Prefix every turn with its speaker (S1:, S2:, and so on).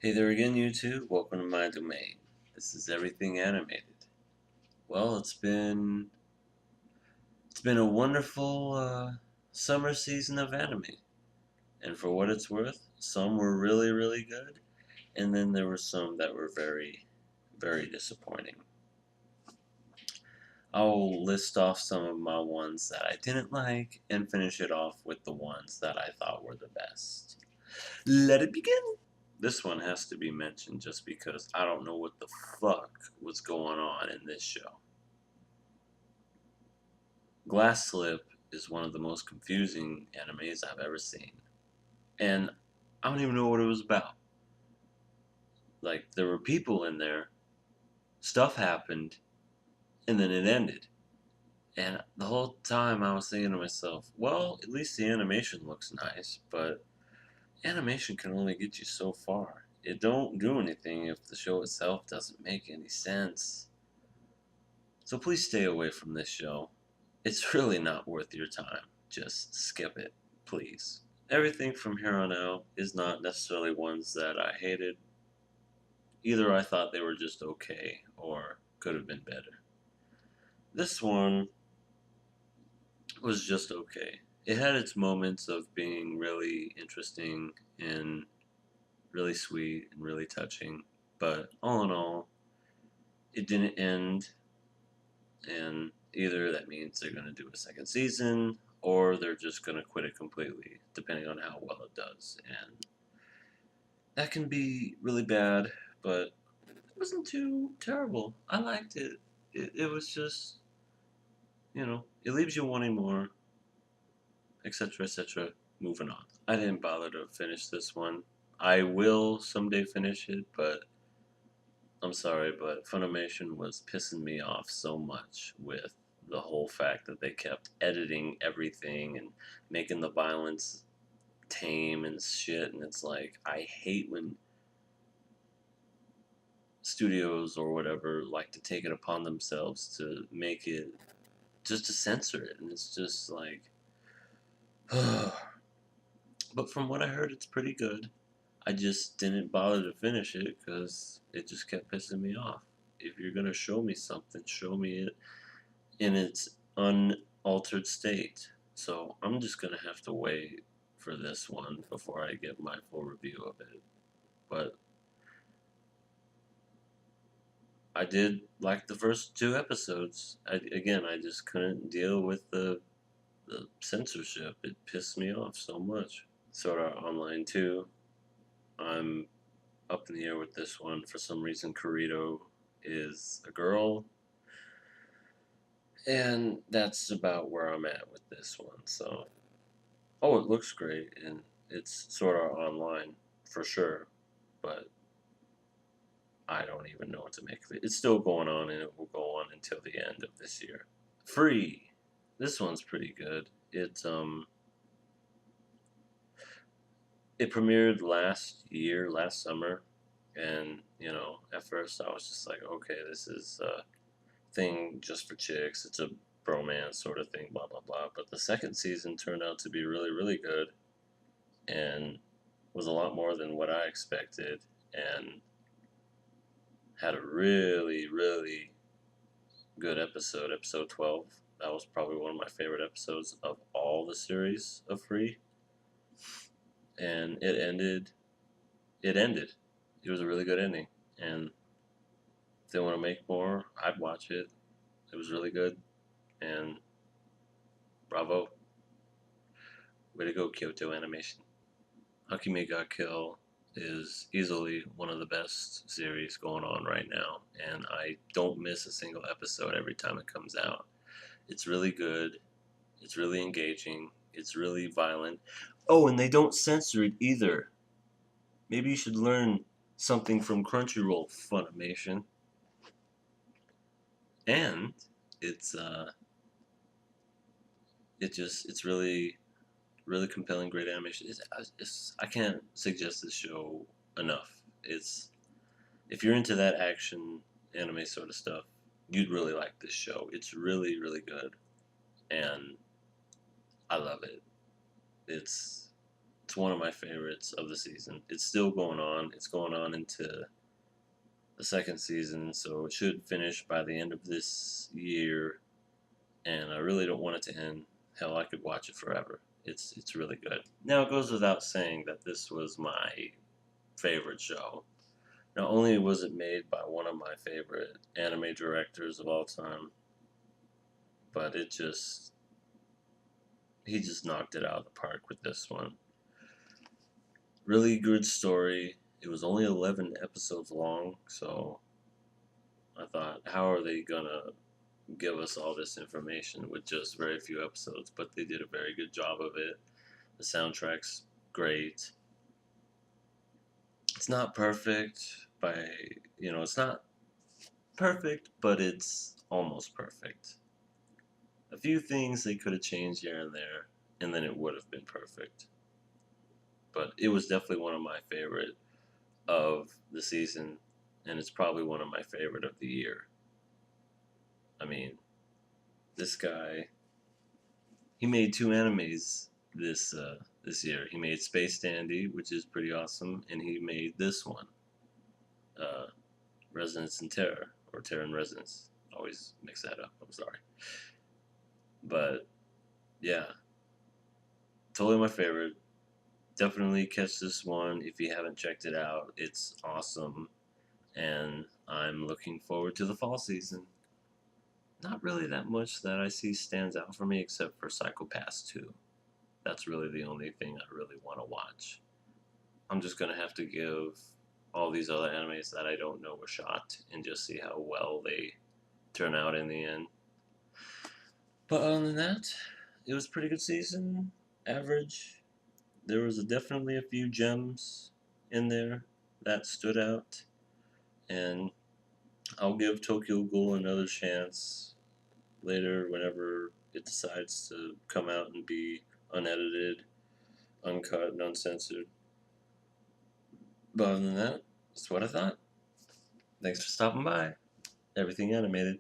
S1: Hey there again, YouTube. Welcome to my domain. This is everything animated. Well, it's been a wonderful summer season of anime, and for what it's worth, some were really really good, and then there were some that were very very disappointing. I'll list off some of my ones that I didn't like and finish it off with the ones that I thought were the best. Let it begin. This one has to be mentioned just because I don't know what the fuck was going on in this show. Glass Slip is one of the most confusing animes I've ever seen. And I don't even know what it was about. Like, there were people in there, stuff happened, and then it ended. And the whole time I was thinking to myself, well, at least the animation looks nice, but animation can only get you so far. It don't do anything if the show itself doesn't make any sense. So please stay away from this show. It's really not worth your time. Just skip it, please. Everything from here on out is not necessarily ones that I hated. Either I thought they were just okay or could have been better. This one was just okay. It had its moments of being really interesting and really sweet and really touching, but all in all, it didn't end, and either that means they're going to do a second season or they're just going to quit it completely, depending on how well it does. And that can be really bad, but it wasn't too terrible. I liked it. It was just, it leaves you wanting more, etc., etc. Moving on. I didn't bother to finish this one. I will someday finish it, but I'm sorry, but Funimation was pissing me off so much with the whole fact that they kept editing everything and making the violence tame and shit. And it's like, I hate when studios or whatever like to take it upon themselves to make it, just to censor it. And it's just like, but from what I heard, it's pretty good. I just didn't bother to finish it because it just kept pissing me off. If you're gonna show me something, show me it in its unaltered state. So I'm just gonna have to wait for this one before I get my full review of it. But I did like the first two episodes. I just couldn't deal with the censorship. It pissed me off so much. Sword Art Online 2, I'm up in the air with this one. For some reason, Kirito is a girl, and that's about where I'm at with this one. So, oh, it looks great, and it's Sword Art Online for sure, but I don't even know what to make of it. It's still going on, and it will go on until the end of this year. Free. This one's pretty good. It premiered last summer, and at first I was just like, okay, this is a thing just for chicks. It's a bromance sort of thing, blah blah blah. But the second season turned out to be really really good, and was a lot more than what I expected, and had a really really good episode, episode 12. That was probably one of my favorite episodes of all the series of Free, and it ended. It was a really good ending, and if they want to make more, I'd watch it. It was really good, and bravo. Way to go, Kyoto Animation. Hakime ga Kill is easily one of the best series going on right now, and I don't miss a single episode every time it comes out. It's really good, it's really engaging, it's really violent. Oh, and they don't censor it either. Maybe you should learn something from Crunchyroll, Funimation. And it's it's really really compelling, great animation. I can't suggest this show enough. It's If you're into that action anime sort of stuff, you'd really like this show. It's really really good, and I love it. It's It's one of my favorites of the season. It's still going on. It's going on into the second season, so it should finish by the end of this year. And I really don't want it to end. Hell, I could watch it forever. It's really good. Now it goes without saying that this was my favorite show. Not only was it made by one of my favorite anime directors of all time, but he just knocked it out of the park with this one. Really good story. It was only 11 episodes long, so I thought, how are they gonna give us all this information with just very few episodes? But they did a very good job of it. The soundtrack's great. It's not perfect it's not perfect, but it's almost perfect. A few things they could have changed here and there, and then it would have been perfect. But it was definitely one of my favorite of the season, and it's probably one of my favorite of the year. I mean, this guy, he made two animes this year. He made Space Dandy, which is pretty awesome, and he made this one, uh, Resonance in Terror, or Terror in Resonance. Always mix that up. I'm sorry, but yeah, totally my favorite. Definitely catch this one if you haven't checked it out. It's awesome, and I'm looking forward to the fall season. Not really that much that I see stands out for me except for Psycho Pass 2. That's really the only thing I really want to watch. I'm just gonna have to give all these other animes that I don't know a shot and just see how well they turn out in the end. But other than that, it was a pretty good season. Average. There was definitely a few gems in there that stood out, and I'll give Tokyo Ghoul another chance later whenever it decides to come out and be unedited, uncut, and uncensored. But other than that, that's what I thought. Thanks for stopping by. Everything Animated.